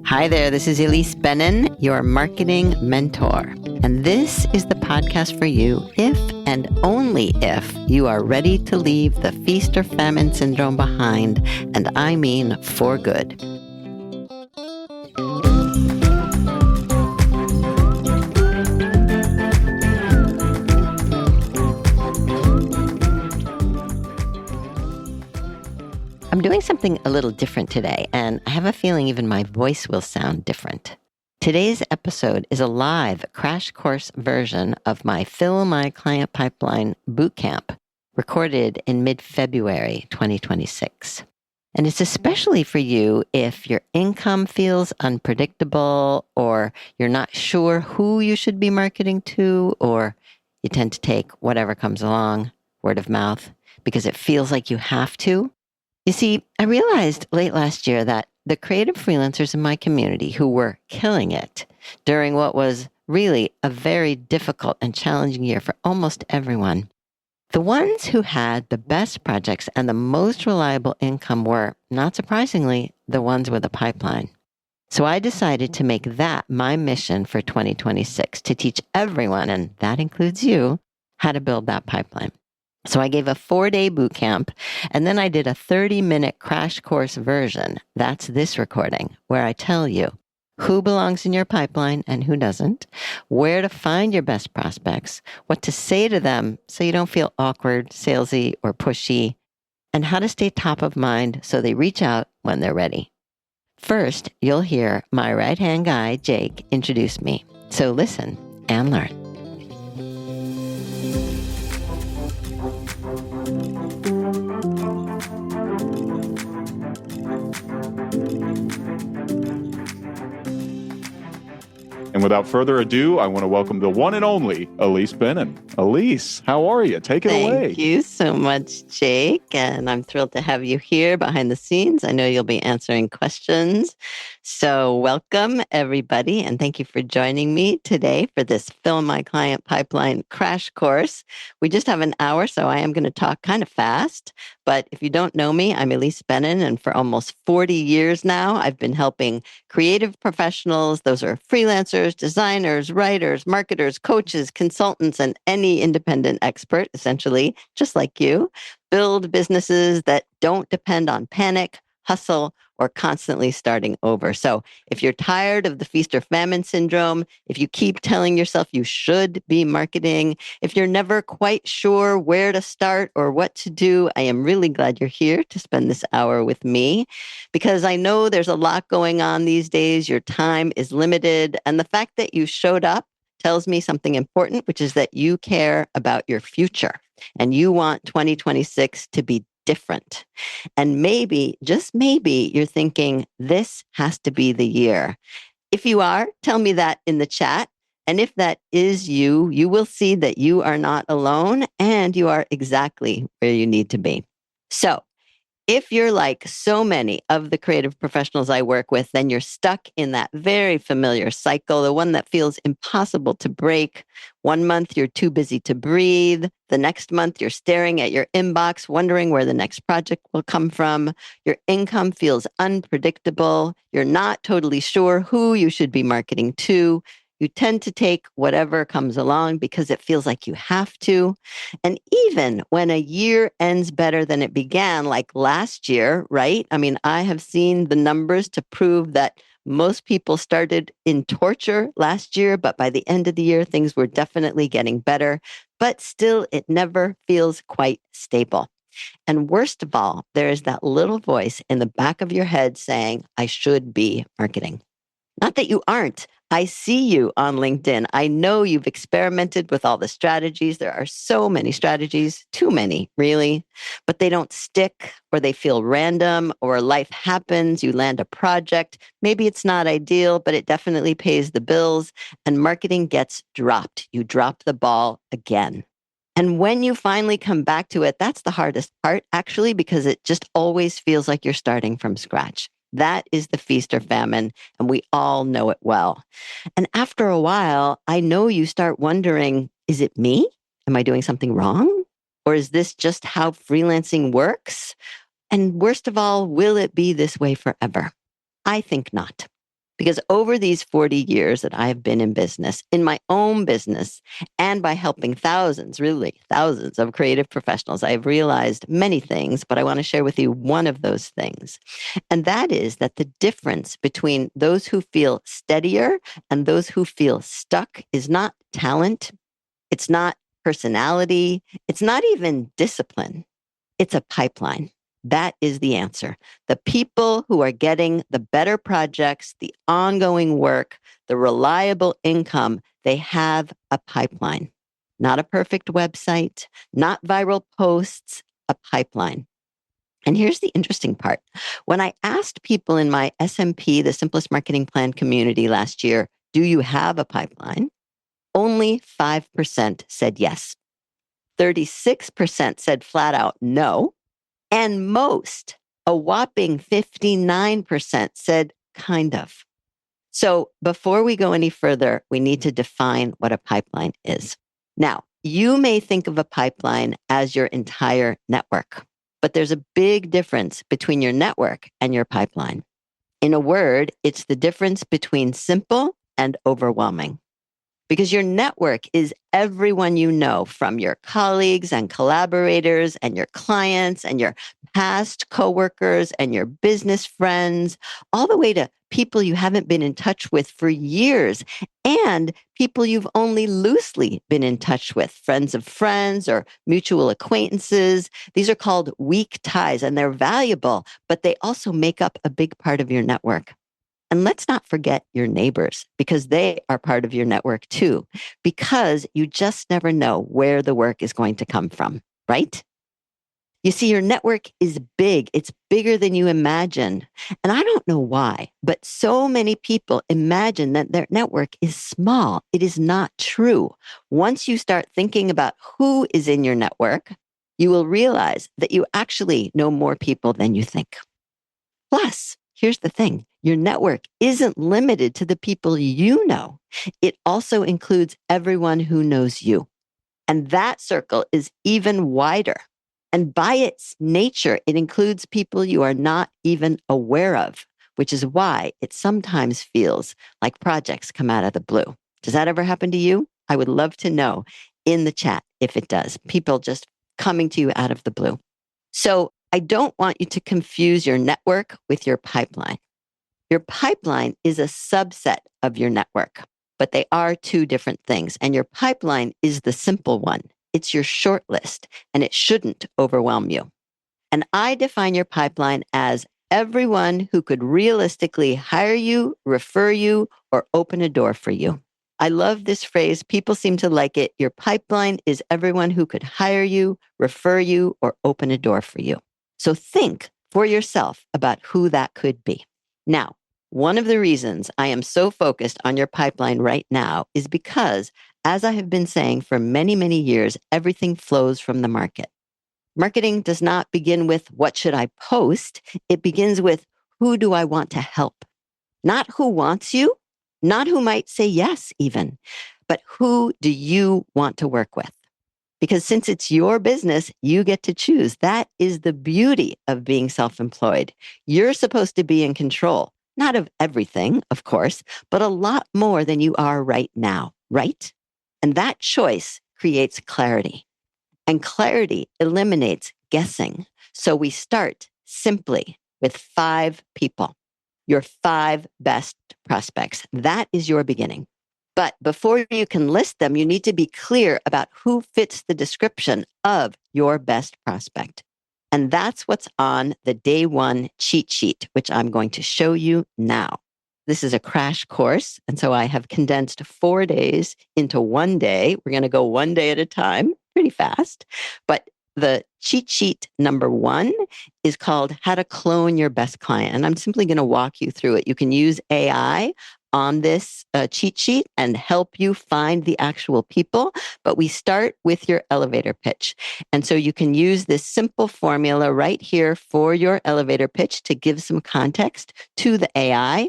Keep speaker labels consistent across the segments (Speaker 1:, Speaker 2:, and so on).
Speaker 1: Hi there, this is Elise Bennin, your marketing mentor. And this is the podcast for you if and only if you are ready to leave the feast or famine syndrome behind, and I mean for good. I'm doing something a little different today, and I have a feeling even my voice will sound different. Today's episode is a live crash course version of my Fill My Client Pipeline Bootcamp, recorded in mid-February 2026. And it's especially for you if your income feels unpredictable, or you're not sure who you should be marketing to, or you tend to take whatever comes along, word of mouth, because it feels like you have to. You see, I realized late last year that the creative freelancers in my community who were killing it during what was really a very difficult and challenging year for almost everyone, the ones who had the best projects and the most reliable income were, not surprisingly, the ones with a pipeline. So I decided to make that my mission for 2026, to teach everyone, and that includes you, how to build that pipeline. So I gave a 4-day boot camp, and then I did a 30-minute crash course version. That's this recording, where I tell you who belongs in your pipeline and who doesn't, where to find your best prospects, what to say to them so you don't feel awkward, salesy, or pushy, and how to stay top of mind so they reach out when they're ready. First, you'll hear my right-hand guy, Jake, introduce me. So listen and learn.
Speaker 2: And without further ado, I want to welcome the one and only Elise Bennin. Elise, how are you? Take it away.
Speaker 1: Thank you so much, Jake. And I'm thrilled to have you here behind the scenes. I know you'll be answering questions. So welcome, everybody. And thank you for joining me today for this Fill My Client Pipeline crash course. We just have an hour, so I am going to talk kind of fast. But if you don't know me, I'm Elise Bennin. And for almost 40 years now, I've been helping creative professionals. Those are freelancers, designers, writers, marketers, coaches, consultants, and any independent expert, essentially, just like you, build businesses that don't depend on panic, hustle, or constantly starting over. So if you're tired of the feast or famine syndrome, if you keep telling yourself you should be marketing, if you're never quite sure where to start or what to do, I am really glad you're here to spend this hour with me, because I know there's a lot going on these days. Your time is limited. And the fact that you showed up tells me something important, which is that you care about your future and you want 2026 to be different. And maybe, just maybe, you're thinking, this has to be the year. If you are, tell me that in the chat. And if that is you, you will see that you are not alone and you are exactly where you need to be. So, if you're like so many of the creative professionals I work with, then you're stuck in that very familiar cycle, the one that feels impossible to break. 1 month, you're too busy to breathe. The next month, you're staring at your inbox, wondering where the next project will come from. Your income feels unpredictable. You're not totally sure who you should be marketing to. You tend to take whatever comes along because it feels like you have to. And even when a year ends better than it began, like last year, right? I mean, I have seen the numbers to prove that most people started in torture last year, but by the end of the year, things were definitely getting better. But still, it never feels quite stable. And worst of all, there is that little voice in the back of your head saying, I should be marketing. Not that you aren't. I see you on LinkedIn. I know you've experimented with all the strategies. There are so many strategies, too many, really, but they don't stick, or they feel random, or life happens. You land a project. Maybe it's not ideal, but it definitely pays the bills, and marketing gets dropped. You drop the ball again. And when you finally come back to it, that's the hardest part, actually, because it just always feels like you're starting from scratch. That is the feast or famine, and we all know it well. And after a while, I know you start wondering, is it me? Am I doing something wrong? Or is this just how freelancing works? And worst of all, will it be this way forever? I think not. Because over these 40 years that I have been in business, in my own business, and by helping thousands, really thousands of creative professionals, I have realized many things, but I want to share with you one of those things. And that is that the difference between those who feel steadier and those who feel stuck is not talent. It's not personality. It's not even discipline. It's a pipeline. That is the answer. The people who are getting the better projects, the ongoing work, the reliable income, they have a pipeline. Not a perfect website, not viral posts, a pipeline. And here's the interesting part. When I asked people in my SMP, the Simplest Marketing Plan community last year, do you have a pipeline? Only 5% said yes. 36% said flat out no. And most, a whopping 59% said kind of. So before we go any further, we need to define what a pipeline is. Now, you may think of a pipeline as your entire network, but there's a big difference between your network and your pipeline. In a word, it's the difference between simple and overwhelming. Because your network is everyone you know, from your colleagues and collaborators and your clients and your past coworkers and your business friends, all the way to people you haven't been in touch with for years and people you've only loosely been in touch with, friends of friends or mutual acquaintances. These are called weak ties and they're valuable, but they also make up a big part of your network. And let's not forget your neighbors because they are part of your network too, because you just never know where the work is going to come from, right? You see, your network is big. It's bigger than you imagine. And I don't know why, but so many people imagine that their network is small. It is not true. Once you start thinking about who is in your network, you will realize that you actually know more people than you think. Plus, here's the thing. Your network isn't limited to the people you know. It also includes everyone who knows you. And that circle is even wider. And by its nature, it includes people you are not even aware of, which is why it sometimes feels like projects come out of the blue. Does that ever happen to you? I would love to know in the chat if it does. People just coming to you out of the blue. So I don't want you to confuse your network with your pipeline. Your pipeline is a subset of your network, but they are two different things. And your pipeline is the simple one. It's your short list, and it shouldn't overwhelm you. And I define your pipeline as everyone who could realistically hire you, refer you, or open a door for you. I love this phrase. People seem to like it. Your pipeline is everyone who could hire you, refer you, or open a door for you. So think for yourself about who that could be. Now, one of the reasons I am so focused on your pipeline right now is because, as I have been saying for many, many years, everything flows from the market. Marketing does not begin with what should I post? It begins with who do I want to help? Not who wants you, not who might say yes even, but who do you want to work with? Because since it's your business, you get to choose. That is the beauty of being self-employed. You're supposed to be in control, not of everything, of course, but a lot more than you are right now, right? And that choice creates clarity. And clarity eliminates guessing. So we start simply with 5 people, your 5 best prospects. That is your beginning. But before you can list them, you need to be clear about who fits the description of your best prospect. And that's what's on the day 1 cheat sheet, which I'm going to show you now. This is a crash course. And so I have condensed 4 days into 1 day. We're going to go 1 day at a time, pretty fast. But the cheat sheet number 1 is called How to Clone Your Best Client. And I'm simply going to walk you through it. You can use AI on this cheat sheet and help you find the actual people. But we start with your elevator pitch. And so you can use this simple formula right here for your elevator pitch to give some context to the AI.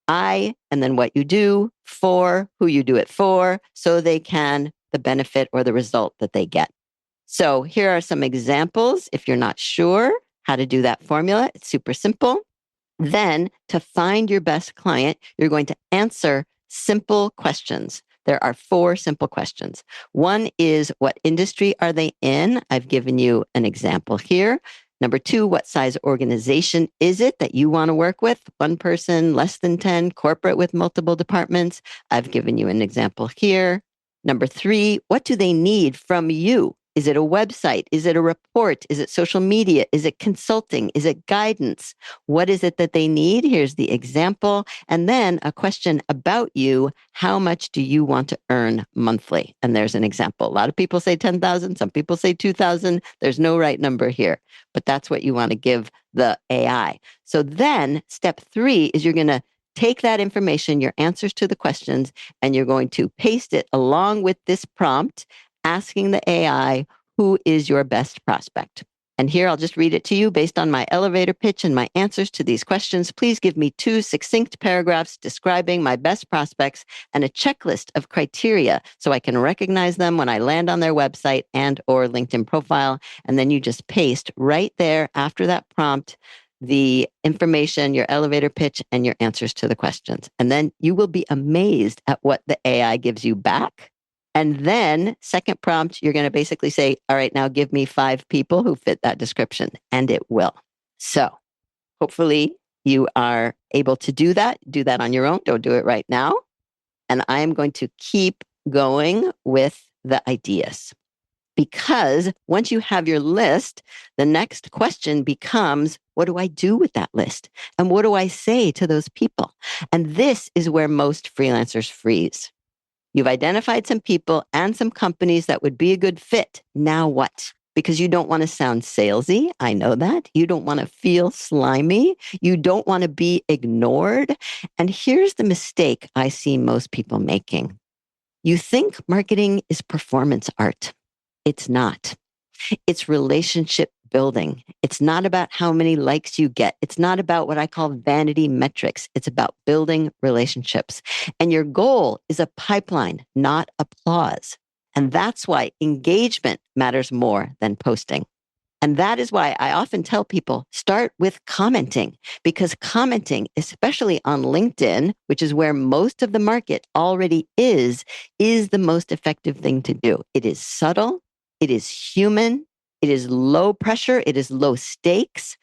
Speaker 1: And then what you do, for who you do it for, so they can the benefit or the result that they get. So here are some examples. If you're not sure how to do that formula, it's super simple. Then, to find your best client, you're going to answer simple questions. There are 4 simple questions. One is, what industry are they in? I've given you an example here. Number 2, what size organization is it that you want to work with? 1 person, less than 10, corporate with multiple departments. I've given you an example here. Number 3, what do they need from you? Is it a website? Is it a report? Is it social media? Is it consulting? Is it guidance? What is it that they need? Here's the example. And then a question about you. How much do you want to earn monthly? And there's an example. A lot of people say 10,000. Some people say 2,000. There's no right number here, but that's what you want to give the AI. So then step 3 is you're going to take that information, your answers to the questions, and you're going to paste it along with this prompt asking the AI, who is your best prospect? And here I'll just read it to you based on my elevator pitch and my answers to these questions. Please give me 2 succinct paragraphs describing my best prospects and a checklist of criteria so I can recognize them when I land on their website and or LinkedIn profile. And then you just paste right there after that prompt the information, your elevator pitch, and your answers to the questions. And then you will be amazed at what the AI gives you back. And then, second prompt, you're going to basically say, all right, now give me 5 people who fit that description, and it will. So hopefully you are able to do that. Do that on your own. Don't do it right now. And I'm going to keep going with the ideas. Because once you have your list, the next question becomes, what do I do with that list? And what do I say to those people? And this is where most freelancers freeze. You've identified some people and some companies that would be a good fit. Now what? Because you don't want to sound salesy. I know that. You don't want to feel slimy. You don't want to be ignored. And here's the mistake I see most people making. You think marketing is performance art. It's not. It's relationship building. It's not about how many likes you get. It's not about what I call vanity metrics. It's about building relationships. And your goal is a pipeline, not applause. And that's why engagement matters more than posting. And that is why I often tell people, start with commenting, because commenting, especially on LinkedIn, which is where most of the market already is the most effective thing to do. It is subtle. It is human. It is low pressure. It is low stakes.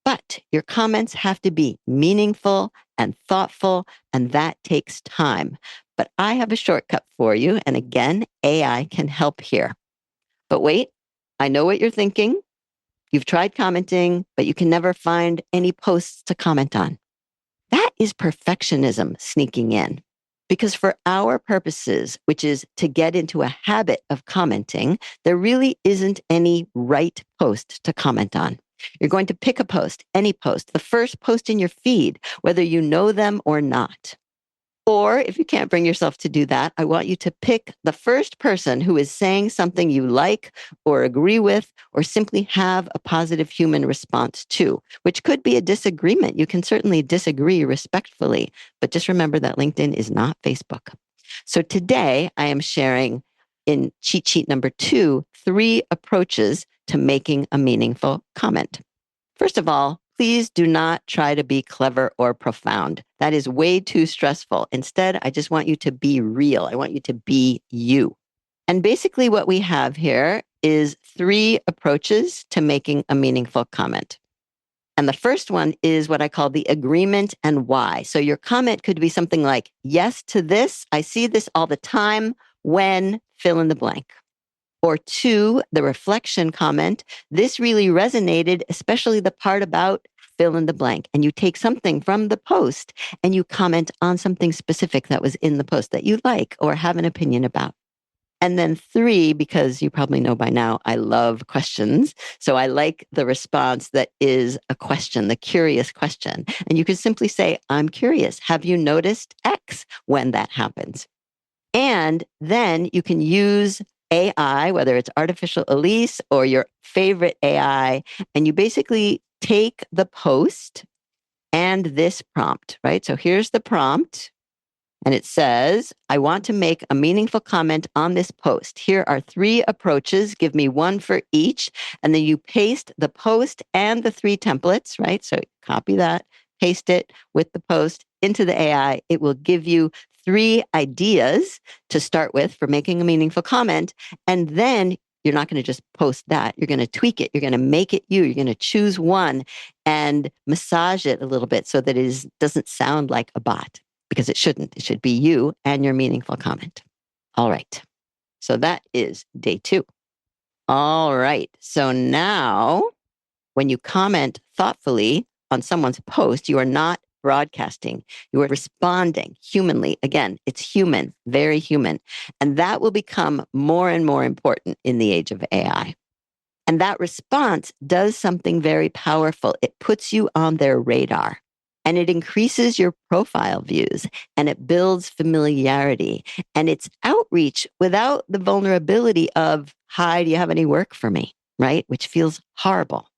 Speaker 1: But your comments have to be meaningful and thoughtful, and that takes time. But I have a shortcut for you. And again, AI can help here. But wait, I know what you're thinking. You've tried commenting, but you can never find any posts to comment on. That is perfectionism sneaking in. Because for our purposes, which is to get into a habit of commenting, there really isn't any right post to comment on. You're going to pick a post, any post, the first post in your feed, whether you know them or not. Or if you can't bring yourself to do that, I want you to pick the first person who is saying something you like or agree with, or simply have a positive human response to, which could be a disagreement. You can certainly disagree respectfully, but just remember that LinkedIn is not Facebook. So today I am sharing in cheat sheet number 2, 3 approaches to making a meaningful comment. First of all, please do not try to be clever or profound. That is way too stressful. Instead, I just want you to be real. I want you to be you. And basically what we have here is 3 approaches to making a meaningful comment. And the first one is what I call the agreement and why. So your comment could be something like, yes to this. I see this all the time when fill in the blank. Or 2, the reflection comment. This really resonated, especially the part about fill in the blank. And you take something from the post and you comment on something specific that was in the post that you like or have an opinion about. And then 3, because you probably know by now, I love questions. So I like the response that is a question, the curious question. And you can simply say, I'm curious. Have you noticed X when that happens? And then you can use AI, whether it's Artificial Elise or your favorite AI, and you basically take the post and this prompt, right? So here's the prompt, and it says, I want to make a meaningful comment on this post. Here are 3 approaches. Give me 1 for each. And then you paste the post and the 3 templates, right? So copy that, paste it with the post into the AI. It will give you 3 ideas to start with for making a meaningful comment. And then you're not going to just post that. You're going to tweak it. You're going to make it you. You're going to choose one and massage it a little bit so that it doesn't sound like a bot, because it shouldn't. It should be you and your meaningful comment. All right. So that is day 2. All right. So now when you comment thoughtfully on someone's post, you are not broadcasting. You are responding humanly. Again, it's human, very human. And that will become more and more important in the age of AI. And that response does something very powerful. It puts you on their radar, and it increases your profile views, and it builds familiarity, and it's outreach without the vulnerability of, hi, do you have any work for me? Right? Which feels horrible.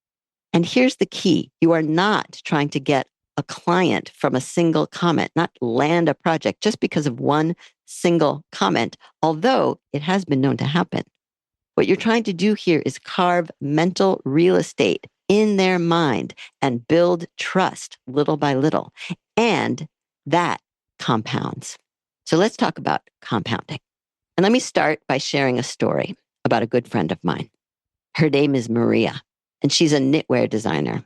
Speaker 1: And here's the key. You are not trying to get a client from a single comment, not land a project just because of one single comment, although it has been known to happen. What you're trying to do here is carve mental real estate in their mind and build trust little by little. And that compounds. So let's talk about compounding. And let me start by sharing a story about a good friend of mine. Her name is Maria, and she's a knitwear designer.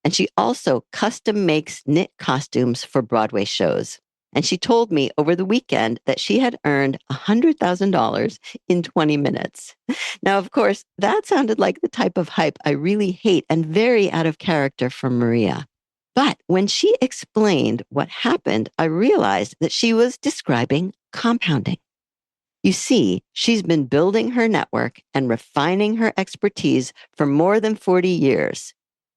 Speaker 1: And she also custom makes knit costumes for Broadway shows. And she told me over the weekend that she had earned $100,000 in 20 minutes. Now, of course, that sounded like the type of hype I really hate and very out of character for Maria. But when she explained what happened, I realized that she was describing compounding. You see, she's been building her network and refining her expertise for more than 40 years.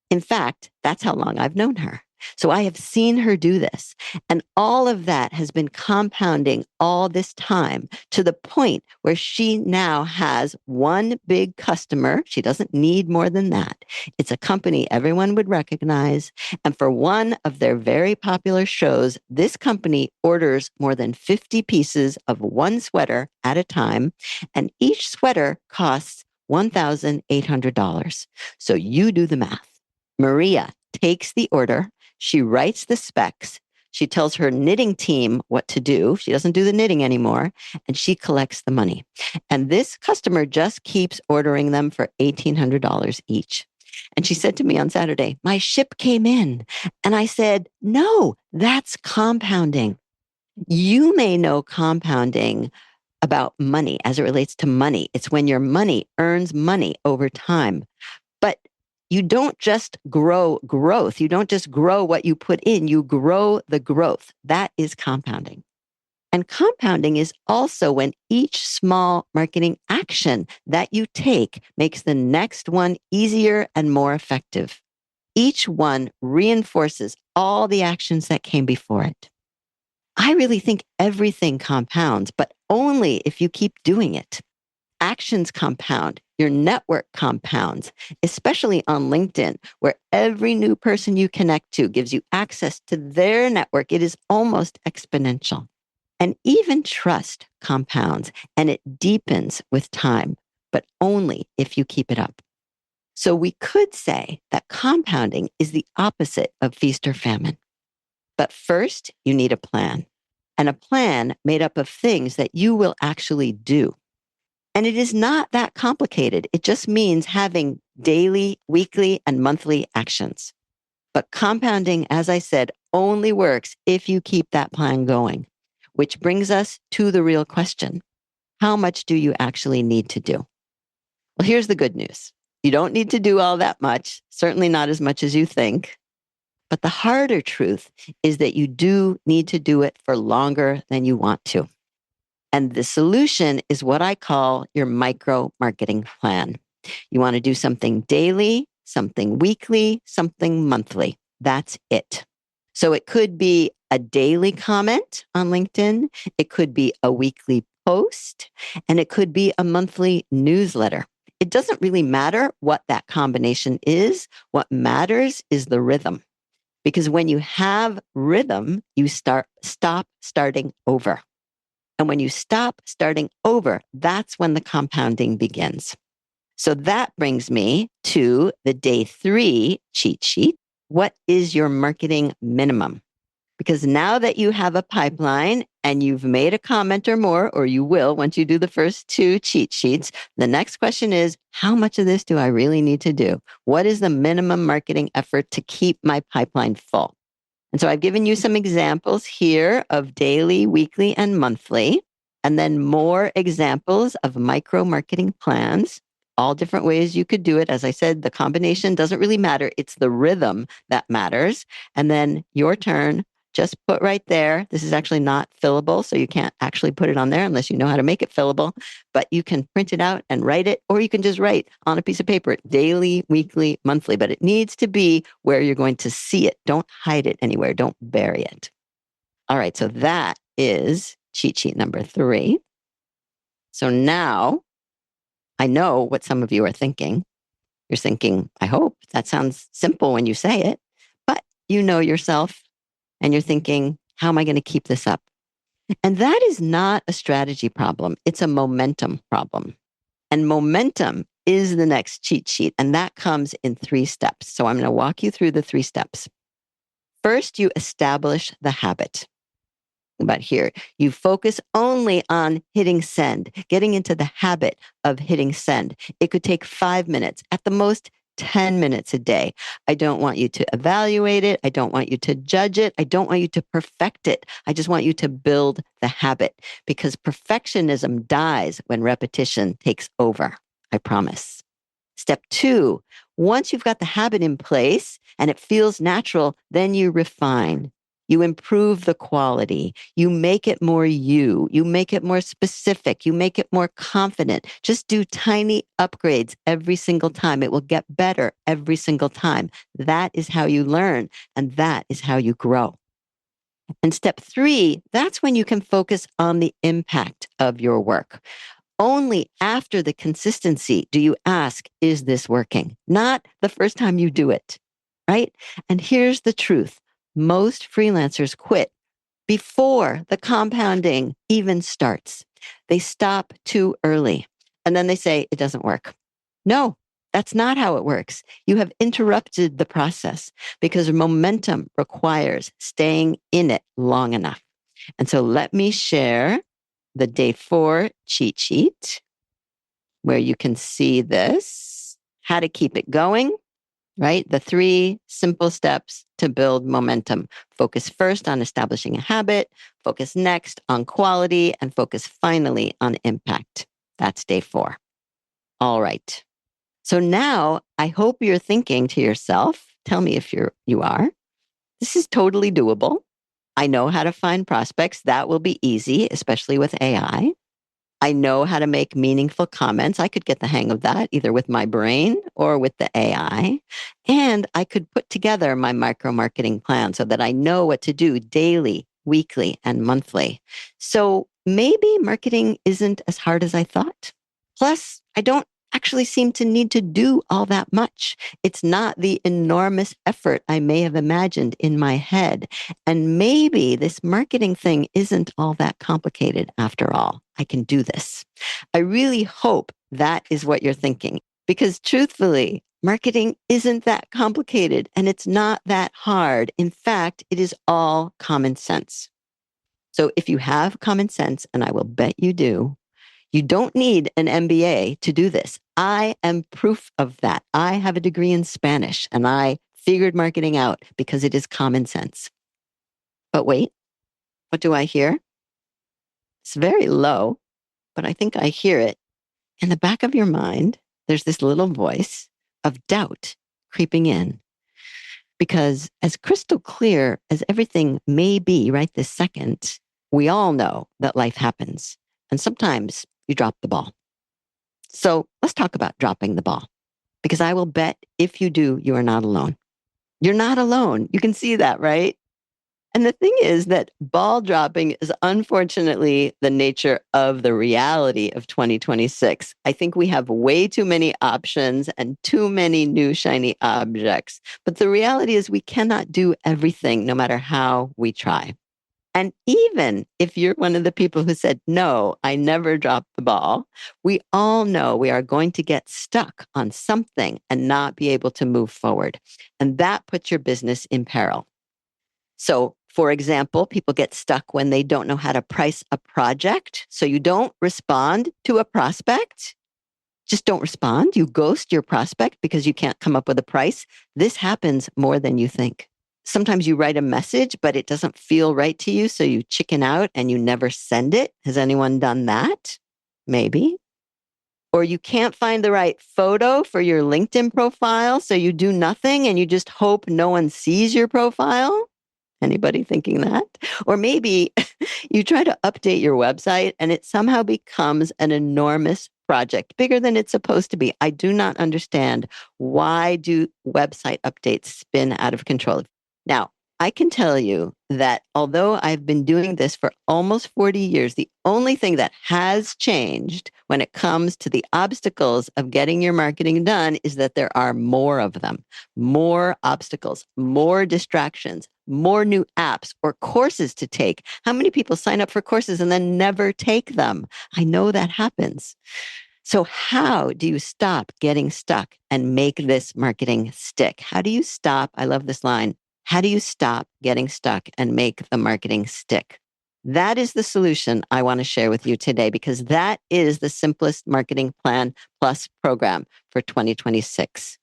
Speaker 1: In fact, that's how long I've known her. So I have seen her do this. And all of that has been compounding all this time to the point where she now has one big customer. She doesn't need more than that. It's a company everyone would recognize. And for one of their very popular shows, this company orders more than 50 pieces of one sweater at a time. And each sweater costs $1,800. So you do the math. Maria takes the order. She writes the specs. She tells her knitting team what to do. She doesn't do the knitting anymore, and she collects the money. And this customer just keeps ordering them for $1,800 each. And she said to me on Saturday, my ship came in. And I said, no, that's compounding. You may know compounding about money as it relates to money. It's when your money earns money over time. But you don't just grow growth. You don't just grow what you put in, you grow the growth. That is compounding. And compounding is also when each small marketing action that you take makes the next one easier and more effective. Each one reinforces all the actions that came before it. I really think everything compounds, but only if you keep doing it. Actions compound, your network compounds, especially on LinkedIn, where every new person you connect to gives you access to their network. It is almost exponential. And even trust compounds, and it deepens with time, but only if you keep it up. So we could say that compounding is the opposite of feast or famine. But first, you need a plan, and a plan made up of things that you will actually do. And it is not that complicated. It just means having daily, weekly, and monthly actions. But compounding, as I said, only works if you keep that plan going, which brings us to the real question. How much do you actually need to do? Well, here's the good news. You don't need to do all that much, certainly not as much as you think. But the harder truth is that you do need to do it for longer than you want to. And the solution is what I call your micro marketing plan. You want to do something daily, something weekly, something monthly. That's it. So it could be a daily comment on LinkedIn. It could be a weekly post, and it could be a monthly newsletter. It doesn't really matter what that combination is. What matters is the rhythm. Because when you have rhythm, you stop starting over. And when you stop starting over, that's when the compounding begins. So that brings me to the day 3 cheat sheet. What is your marketing minimum? Because now that you have a pipeline and you've made a comment or more, or you will once you do the first 2 cheat sheets, the next question is, how much of this do I really need to do? What is the minimum marketing effort to keep my pipeline full? And so I've given you some examples here of daily, weekly, and monthly, and then more examples of micro marketing plans, all different ways you could do it. As I said, the combination doesn't really matter. It's the rhythm that matters. And then your turn, just put right there. This is actually not fillable, so you can't actually put it on there unless you know how to make it fillable, but you can print it out and write it, or you can just write on a piece of paper, daily, weekly, monthly, but it needs to be where you're going to see it. Don't hide it anywhere. Don't bury it. All right, so that is cheat sheet number 3. So now I know what some of you are thinking. You're thinking, I hope that sounds simple when you say it, but you know yourself and you're thinking, how am I going to keep this up? And that is not a strategy problem. It's a momentum problem. And momentum is the next cheat sheet. And that comes in 3 steps. So I'm going to walk you through the 3 steps. First, you establish the habit. But here, you focus only on hitting send, getting into the habit of hitting send. It could take 5 minutes, at the most 10 minutes a day. I don't want you to evaluate it. I don't want you to judge it. I don't want you to perfect it. I just want you to build the habit, because perfectionism dies when repetition takes over. I promise. Step 2, once you've got the habit in place and it feels natural, then you refine. You improve the quality. You make it more you. You make it more specific. You make it more confident. Just do tiny upgrades every single time. It will get better every single time. That is how you learn, and that is how you grow. And step 3, that's when you can focus on the impact of your work. Only after the consistency do you ask, is this working? Not the first time you do it, right? And here's the truth. Most freelancers quit before the compounding even starts. They stop too early and then they say, it doesn't work. No, that's not how it works. You have interrupted the process because momentum requires staying in it long enough. And so let me share the day 4 cheat sheet where you can see this, how to keep it going, right? The 3 simple steps to build momentum. Focus first on establishing a habit, focus next on quality, and focus finally on impact. That's day 4. All right. So now I hope you're thinking to yourself, tell me if you are, this is totally doable. I know how to find prospects. That will be easy, especially with AI. I know how to make meaningful comments. I could get the hang of that either with my brain or with the AI. And I could put together my micro marketing plan so that I know what to do daily, weekly, and monthly. So maybe marketing isn't as hard as I thought. Plus, I don't actually seem to need to do all that much. It's not the enormous effort I may have imagined in my head. And maybe this marketing thing isn't all that complicated after all. I can do this. I really hope that is what you're thinking, because truthfully, marketing isn't that complicated and it's not that hard. In fact, it is all common sense. So if you have common sense, and I will bet you do, you don't need an MBA to do this. I am proof of that. I have a degree in Spanish and I figured marketing out because it is common sense. But wait, what do I hear? It's very low, but I think I hear it. In the back of your mind, there's this little voice of doubt creeping in. Because as crystal clear as everything may be right this second, we all know that life happens. And sometimes you drop the ball. So let's talk about dropping the ball, because I will bet if you do, you are not alone. You're not alone. You can see that, right? And the thing is that ball dropping is unfortunately the nature of the reality of 2026. I think we have way too many options and too many new shiny objects. But the reality is we cannot do everything no matter how we try. And even if you're one of the people who said, no, I never dropped the ball, we all know we are going to get stuck on something and not be able to move forward. And that puts your business in peril. So, for example, people get stuck when they don't know how to price a project. So you don't respond to a prospect. Just don't respond. You ghost your prospect because you can't come up with a price. This happens more than you think. Sometimes you write a message, but it doesn't feel right to you. So you chicken out and you never send it. Has anyone done that? Maybe. Or you can't find the right photo for your LinkedIn profile. So you do nothing and you just hope no one sees your profile. Anybody thinking that? Or maybe you try to update your website and it somehow becomes an enormous project, bigger than it's supposed to be. I do not understand, why do website updates spin out of control? Now, I can tell you that although I've been doing this for almost 40 years, the only thing that has changed when it comes to the obstacles of getting your marketing done is that there are more of them, more obstacles, more distractions, more new apps or courses to take. How many people sign up for courses and then never take them? I know that happens. So how do you stop getting stuck and make this marketing stick? How do you stop? I love this line. How do you stop getting stuck and make the marketing stick? That is the solution I want to share with you today, because that is the Simplest Marketing Plan Plus program for 2026.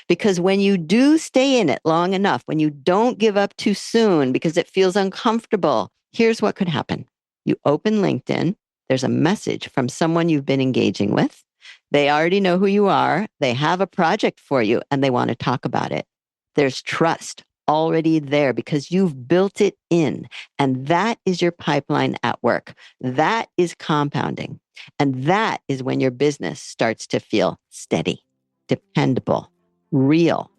Speaker 1: Because when you do stay in it long enough, when you don't give up too soon because it feels uncomfortable, here's what could happen. You open LinkedIn, there's a message from someone you've been engaging with. They already know who you are. They have a project for you and they want to talk about it. There's trust already there because you've built it in. And that is your pipeline at work. That is compounding. And that is when your business starts to feel steady, dependable, real.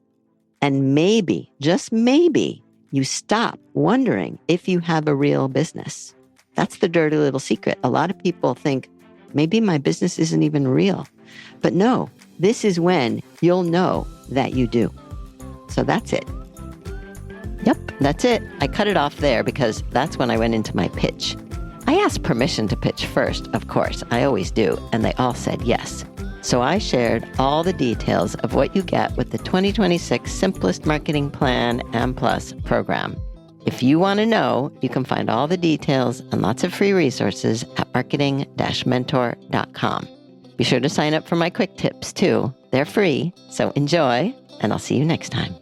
Speaker 1: And maybe, just maybe, you stop wondering if you have a real business. That's the dirty little secret. A lot of people think, maybe my business isn't even real. But no, this is when you'll know that you do. So that's it. Yep, that's it. I cut it off there because that's when I went into my pitch. I asked permission to pitch first, of course. I always do. And they all said yes. So I shared all the details of what you get with the 2026 Simplest Marketing Plan and Plus program. If you want to know, you can find all the details and lots of free resources at marketing-mentor.com. Be sure to sign up for my quick tips too. They're free, so enjoy, and I'll see you next time.